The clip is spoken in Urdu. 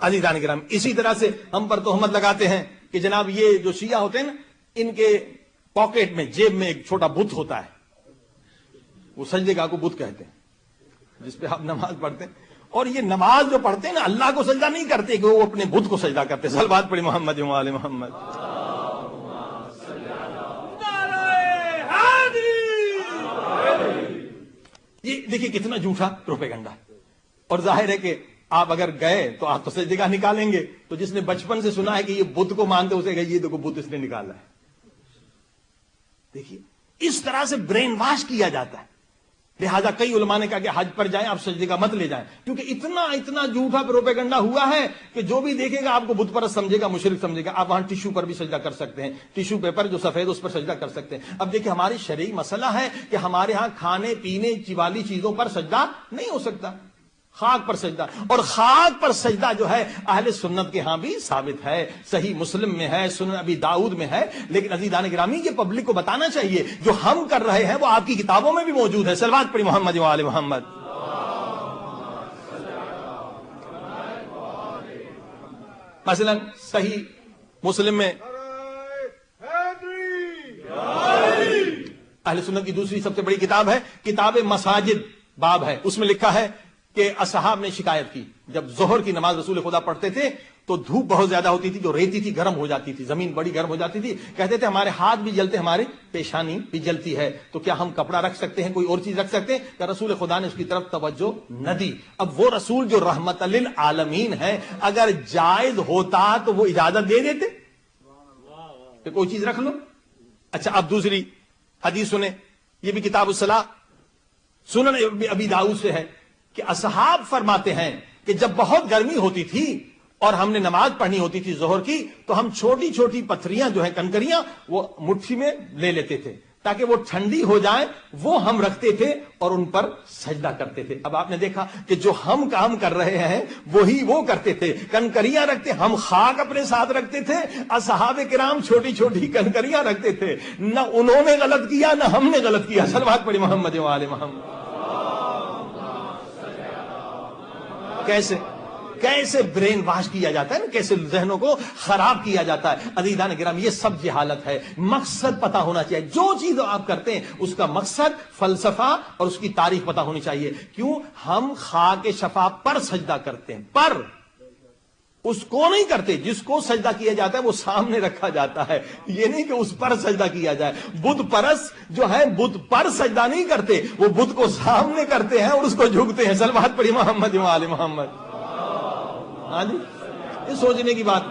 عزیزان کرام اسی طرح سے ہم پر تہمت لگاتے ہیں کہ جناب یہ جو شیعہ ہوتے ہیں نا، ان کے پاکٹ میں، جیب میں ایک چھوٹا بت ہوتا ہے، وہ سجدے گاہ کو بت کہتے ہیں، جس پہ آپ نماز پڑھتے ہیں، اور یہ نماز جو پڑھتے ہیں نا، اللہ کو سجدہ نہیں کرتے کہ وہ اپنے بت کو سجدہ کرتے. صلوات پڑھی محمد و آل محمد. یہ دیکھیے کتنا جھوٹا پروپیگنڈا. اور ظاہر ہے کہ آپ اگر گئے تو آپ تو سجدے گاہ نکالیں گے، تو جس نے بچپن سے سنا ہے کہ یہ بت کو مانتے اسے گئے، یہ دیکھو بت اس نے نکالا ہے. دیکھیے اس طرح سے برین واش کیا جاتا ہے. لہذا کئی علماء نے کہا کہ حج پر جائیں، آپ سجدے کا مت لے جائیں، کیونکہ اتنا جھوٹا پروپیگنڈا ہوا ہے کہ جو بھی دیکھے گا آپ کو بت پرست سمجھے گا، مشرک سمجھے گا. آپ وہاں ٹیشو پر بھی سجدہ کر سکتے ہیں، ٹیشو پیپر جو سفید اس پر سجدہ کر سکتے ہیں. اب دیکھیں ہماری شرعی مسئلہ ہے کہ ہمارے ہاں کھانے پینے والی چیزوں پر سجدہ نہیں ہو سکتا، خاک پر سجدہ. اور خاک پر سجدہ جو ہے اہل سنت کے ہاں بھی ثابت ہے، صحیح مسلم میں ہے، سنن ابی داؤد میں ہے. لیکن عزیزان گرامی یہ پبلک کو بتانا چاہیے جو ہم کر رہے ہیں وہ آپ کی کتابوں میں بھی موجود ہے. صلوات پڑھی محمد و آل محمد. مثلا صحیح مسلم میں اہل سنت کی دوسری سب سے بڑی کتاب ہے کتاب مساجد باب ہے. اس میں لکھا ہے کہ اصحاب نے شکایت کی، جب ظہر کی نماز رسول خدا پڑھتے تھے تو دھوپ بہت زیادہ ہوتی تھی، جو ریتی تھی گرم ہو جاتی تھی، زمین بڑی گرم ہو جاتی تھی. کہتے تھے ہمارے ہاتھ بھی جلتے، ہمارے پیشانی بھی جلتی ہے، تو کیا ہم کپڑا رکھ سکتے ہیں، کوئی اور چیز رکھ سکتے ہیں؟ کہ رسول خدا نے اس کی طرف توجہ نہ دی. اب وہ رسول جو رحمت للعالمین ہے، اگر جائز ہوتا تو وہ اجازت دے دیتے کہ کوئی چیز رکھ لو. اچھا اب دوسری حدیث سنیں، یہ بھی کتاب الصلاۃ سنن ابی داؤد سے ہے کہ اصحاب فرماتے ہیں کہ جب بہت گرمی ہوتی تھی اور ہم نے نماز پڑھنی ہوتی تھی ظہر کی، تو ہم چھوٹی چھوٹی پتھریاں جو ہیں، کنکریاں، وہ مٹھی میں لے لیتے تھے تاکہ وہ ٹھنڈی ہو جائیں، وہ ہم رکھتے تھے اور ان پر سجدہ کرتے تھے. اب آپ نے دیکھا کہ جو ہم کام کر رہے ہیں وہی وہ کرتے تھے، کنکریاں رکھتے، ہم خاک اپنے ساتھ رکھتے تھے، اصحاب کرام چھوٹی چھوٹی کنکریاں رکھتے تھے. نہ انہوں نے غلط کیا نہ ہم نے غلط کیا. صلوات پڑھی محمد و آل محمد. کیسے برین واش کیا جاتا ہے نا، کیسے ذہنوں کو خراب کیا جاتا ہے. عزیزان گرامی یہ سب جہالت ہے. مقصد پتا ہونا چاہیے، جو چیز آپ کرتے ہیں اس کا مقصد، فلسفہ اور اس کی تاریخ پتا ہونی چاہیے. کیوں ہم خاک شفا پر سجدہ کرتے ہیں، پر اس کو نہیں کرتے جس کو سجدہ کیا جاتا ہے وہ سامنے رکھا جاتا ہے. یہ نہیں کہ اس پر سجدہ کیا جائے. بت پرست جو ہے بت پر سجدہ نہیں کرتے، وہ بت کو سامنے کرتے ہیں اور اس کو جھکتے ہیں. صلوات پڑھی محمد و آل محمد. ہاں جی، یہ سوچنے کی بات.